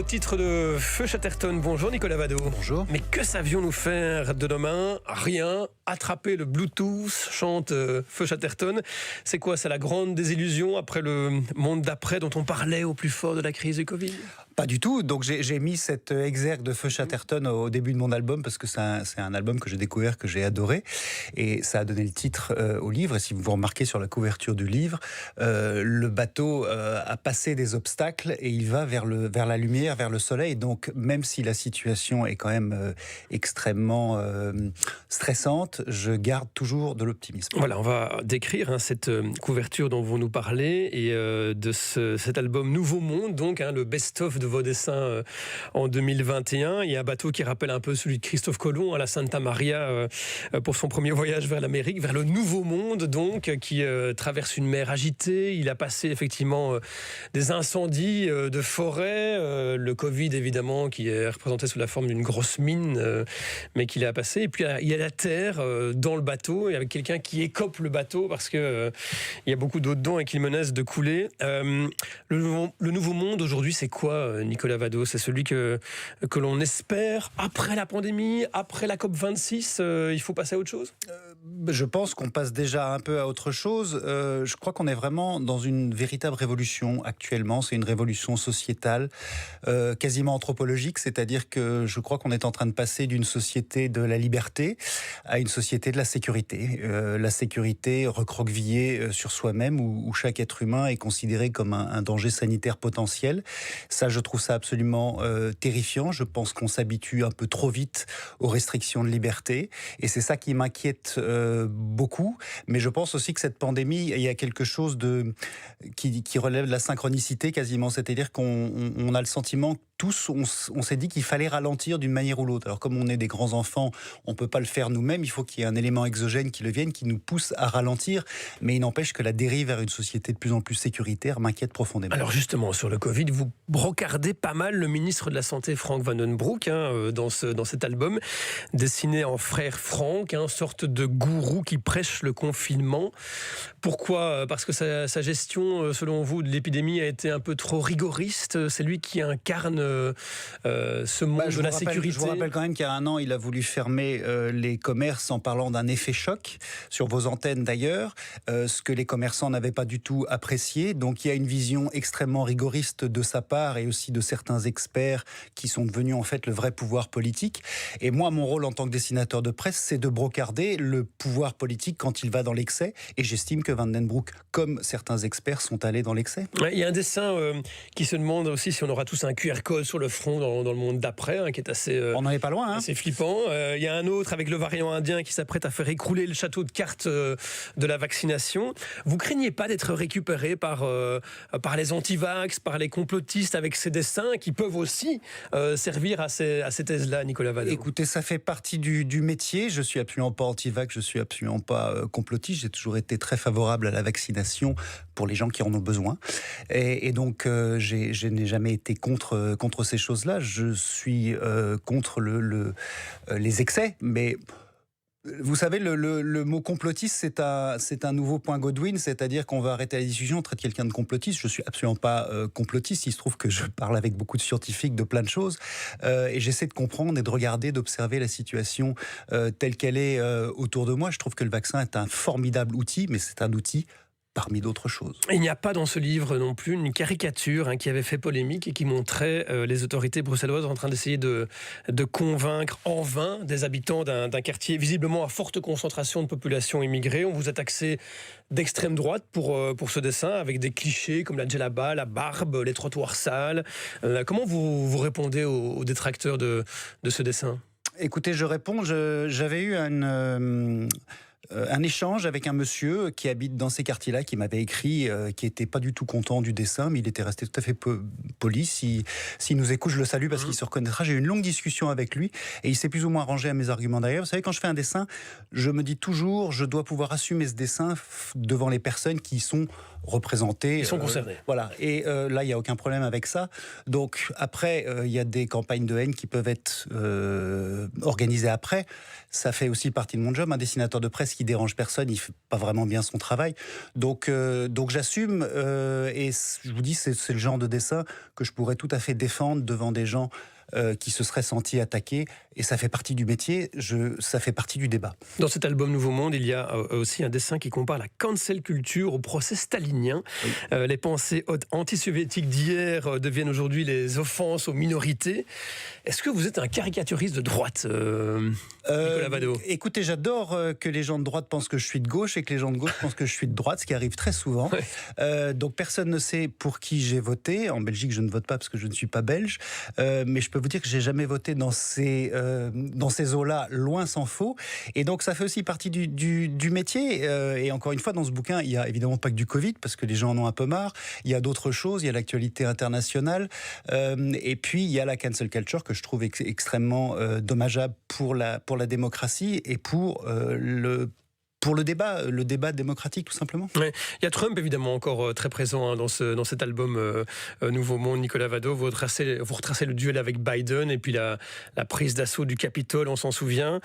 nouveau titre de Feu Chatterton. Bonjour Nicolas Vado. Bonjour. Mais que savions-nous faire de nos mains? Rien. Attraper le Bluetooth, chante Feu Chatterton. C'est quoi? C'est la grande désillusion après le monde d'après dont on parlait au plus fort de la crise du Covid? Pas du tout. Donc j'ai mis cet exergue de Feu Chatterton au début de mon album parce que c'est un album que j'ai découvert, que j'ai adoré. Et ça a donné le titre au livre. Et si vous vous remarquez sur la couverture du livre, le bateau a passé des obstacles et il va vers la lumière, vers le soleil. Donc même si la situation est quand même extrêmement stressante, je garde toujours de l'optimisme. Voilà, on va décrire cette couverture dont vous nous parlez et de cet album Nouveau Monde, donc le best-of de vos dessins en 2021. Il y a un bateau qui rappelle un peu celui de Christophe Colomb à la Santa Maria pour son premier voyage vers l'Amérique, vers le Nouveau Monde, donc, qui traverse une mer agitée. Il a passé effectivement des incendies de forêt, le Covid évidemment qui est représenté sous la forme d'une grosse mine, mais qu'il a passé. Et puis il y a la terre dans le bateau et avec quelqu'un qui écope le bateau parce que il y a beaucoup d'eau dedans et qu'il menace de couler. Le Nouveau Monde aujourd'hui, c'est quoi, Nicolas Vado? C'est celui que l'on espère après la pandémie, après la COP26. Il faut passer à autre chose? Je pense qu'on passe déjà un peu à autre chose. Je crois qu'on est vraiment dans une véritable révolution actuellement. C'est une révolution sociétale, quasiment anthropologique. C'est-à-dire que je crois qu'on est en train de passer d'une société de la liberté à une société de la sécurité. La sécurité recroquevillée sur soi-même, où chaque être humain est considéré comme un danger sanitaire potentiel. Ça, je trouve ça absolument terrifiant. Je pense qu'on s'habitue un peu trop vite aux restrictions de liberté. Et c'est ça qui m'inquiète beaucoup. Mais je pense aussi que cette pandémie, il y a quelque chose qui relève de la synchronicité quasiment. C'est-à-dire qu'on a le sentiment tous, on s'est dit qu'il fallait ralentir d'une manière ou l'autre. Alors comme on est des grands enfants, on ne peut pas le faire nous-mêmes, il faut qu'il y ait un élément exogène qui le vienne, qui nous pousse à ralentir, mais il n'empêche que la dérive vers une société de plus en plus sécuritaire m'inquiète profondément. Alors justement, sur le Covid, vous brocardez pas mal le ministre de la Santé, Frank Vandenbroek, dans cet album, dessiné en frère Frank, sorte de gourou qui prêche le confinement. Pourquoi? Parce que sa gestion, selon vous, de l'épidémie a été un peu trop rigoriste. C'est lui qui incarne ce monde de la sécurité. Je vous rappelle quand même qu'il y a un an, il a voulu fermer les commerces en parlant d'un effet choc, sur vos antennes d'ailleurs, ce que les commerçants n'avaient pas du tout apprécié. Donc il y a une vision extrêmement rigoriste de sa part et aussi de certains experts qui sont devenus en fait le vrai pouvoir politique. Et moi, mon rôle en tant que dessinateur de presse, c'est de brocarder le pouvoir politique quand il va dans l'excès. Et j'estime que Vandenbroek, comme certains experts, sont allés dans l'excès. Il y a un dessin qui se demande aussi si on aura tous un QR code sur le front dans le monde d'après, qui est assez... on n'en est pas loin. C'est flippant. Il y a un autre avec le variant indien qui s'apprête à faire écrouler le château de cartes de la vaccination. Vous craignez pas d'être récupéré par les anti-vax, par les complotistes avec ces dessins qui peuvent aussi servir à ces thèses-là, Nicolas Vado? Écoutez, ça fait partie du métier. Je suis absolument pas anti-vax, je suis absolument pas complotiste. J'ai toujours été très favorable à la vaccination pour les gens qui en ont besoin. Et donc, je n'ai jamais été contre ces choses-là. Je suis contre les excès, mais... Vous savez, le mot complotiste, c'est un nouveau point Godwin, c'est-à-dire qu'on va arrêter la discussion, on traite quelqu'un de complotiste. Je suis absolument pas complotiste, il se trouve que je parle avec beaucoup de scientifiques de plein de choses, et j'essaie de comprendre et de regarder, d'observer la situation telle qu'elle est autour de moi. Je trouve que le vaccin est un formidable outil, mais c'est un outil parmi d'autres choses. Il n'y a pas dans ce livre non plus une caricature qui avait fait polémique et qui montrait les autorités bruxelloises en train d'essayer de convaincre en vain des habitants d'un quartier visiblement à forte concentration de population immigrée. On vous a taxé d'extrême droite pour ce dessin, avec des clichés comme la djellaba, la barbe, les trottoirs sales. Comment vous répondez aux détracteurs de ce dessin? Écoutez, je réponds, j'avais eu un échange avec un monsieur qui habite dans ces quartiers-là, qui m'avait écrit, qui n'était pas du tout content du dessin, mais il était resté tout à fait poli. S'il nous écoute, je le salue parce qu'il se reconnaîtra. J'ai eu une longue discussion avec lui et il s'est plus ou moins rangé à mes arguments derrière. Vous savez, quand je fais un dessin, je me dis toujours, je dois pouvoir assumer ce dessin devant les personnes qui sont représentés. Ils sont concernés. Voilà. Et là, il n'y a aucun problème avec ça. Donc après, il y a des campagnes de haine qui peuvent être organisées après. Ça fait aussi partie de mon job. Un dessinateur de presse qui dérange personne, il ne fait pas vraiment bien son travail. Donc j'assume et je vous dis, c'est le genre de dessin que je pourrais tout à fait défendre devant des gens qui se seraient sentis attaqués. Et ça fait partie du métier, ça fait partie du débat. Dans cet album Nouveau Monde, il y a aussi un dessin qui compare la cancel culture au procès stalinien. Oui. Les pensées anti-soviétiques d'hier deviennent aujourd'hui les offenses aux minorités. Est-ce que vous êtes un caricaturiste de droite, Nicolas Vado ? Écoutez, j'adore que les gens de droite pensent que je suis de gauche et que les gens de gauche pensent que je suis de droite, ce qui arrive très souvent. Ouais. Donc personne ne sait pour qui j'ai voté. En Belgique, je ne vote pas parce que je ne suis pas belge. Mais je peux vous dire que j'ai jamais voté dans ces eaux-là, loin s'en faut. Et donc ça fait aussi partie du métier. Et encore une fois, dans ce bouquin, il n'y a évidemment pas que du Covid, parce que les gens en ont un peu marre. Il y a d'autres choses, il y a l'actualité internationale. Et puis, il y a la cancel culture que je trouve extrêmement dommageable pour la démocratie et pour le débat démocratique, tout simplement. Ouais. Il y a Trump, évidemment, encore très présent dans cet album Nouveau Monde, Nicolas Vado. Vous retracez le duel avec Biden et puis la prise d'assaut du Capitole, on s'en souvient.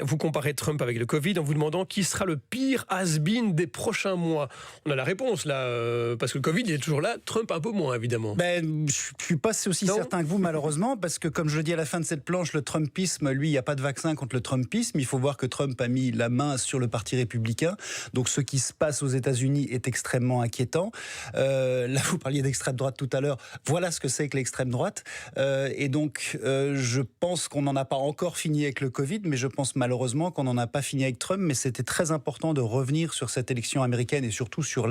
Vous comparez Trump avec le Covid en vous demandant qui sera le pire has-been des prochains mois. On a la réponse, là, parce que le Covid, il est toujours là. Trump, un peu moins, évidemment. Je ne suis pas aussi certain que vous, malheureusement, parce que, comme je le dis à la fin de cette planche, le Trumpisme, lui, il n'y a pas de vaccin contre le Trumpisme. Il faut voir que Trump a mis la main sur le Parti républicain. Donc ce qui se passe aux États-Unis est extrêmement inquiétant. Là, vous parliez d'extrême droite tout à l'heure. Voilà ce que c'est que l'extrême droite. Et donc, je pense qu'on n'en a pas encore fini avec le Covid, mais je pense malheureusement qu'on n'en a pas fini avec Trump. Mais c'était très important de revenir sur cette élection américaine et surtout sur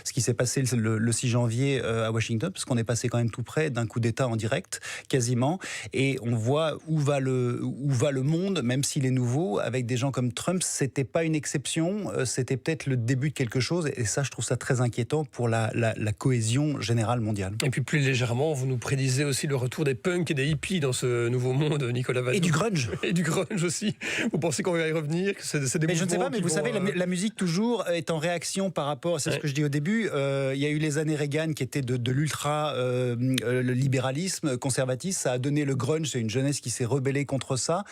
ce qui s'est passé le 6 janvier à Washington, parce qu'on est passé quand même tout près d'un coup d'État en direct, quasiment. Et on voit où va le monde, même s'il est nouveau, avec des gens comme Trump. C'était pas une exception, c'était peut-être le début de quelque chose, et ça, je trouve ça très inquiétant pour la cohésion générale mondiale. Et puis plus légèrement, vous nous prédisez aussi le retour des punks et des hippies dans ce nouveau monde, Nicolas Vado. Et du grunge. Et du grunge aussi. Vous pensez qu'on va y revenir, que c'est des mais je ne sais pas, mais vous savez, la musique toujours est en réaction par rapport, c'est ce que je dis au début, il y a eu les années Reagan qui étaient de l'ultra le libéralisme conservatiste, ça a donné le grunge, c'est une jeunesse qui s'est rebellée contre ça.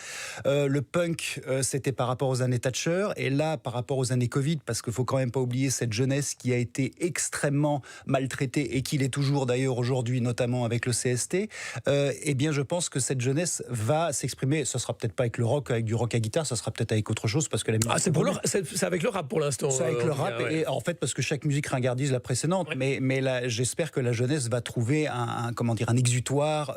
Le punk, c'était par rapport aux années Thatcher, et là, par rapport aux années Covid, parce qu'il ne faut quand même pas oublier cette jeunesse qui a été extrêmement maltraitée et qui l'est toujours d'ailleurs aujourd'hui, notamment avec le CST, eh bien je pense que cette jeunesse va s'exprimer, ce sera peut-être pas avec le rock, avec du rock à guitare, ça sera peut-être avec autre chose, parce que la musique... c'est avec le rap pour l'instant. C'est avec le rap, ouais. Et en fait, parce que chaque musique ringardise la précédente, ouais. mais là, j'espère que la jeunesse va trouver un exutoire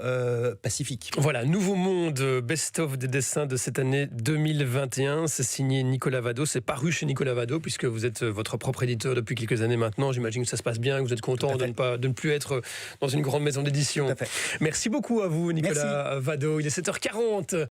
pacifique. Voilà, Nouveau Monde, best-of des dessins de cette année 2021, c'est signé Nicolas Vado, c'est paru chez Nicolas Vado, puisque vous êtes votre propre éditeur depuis quelques années maintenant. J'imagine que ça se passe bien, que vous êtes content de ne plus être dans une grande maison d'édition. Tout à fait. Merci beaucoup à vous, Nicolas Vado. Il est 7h40.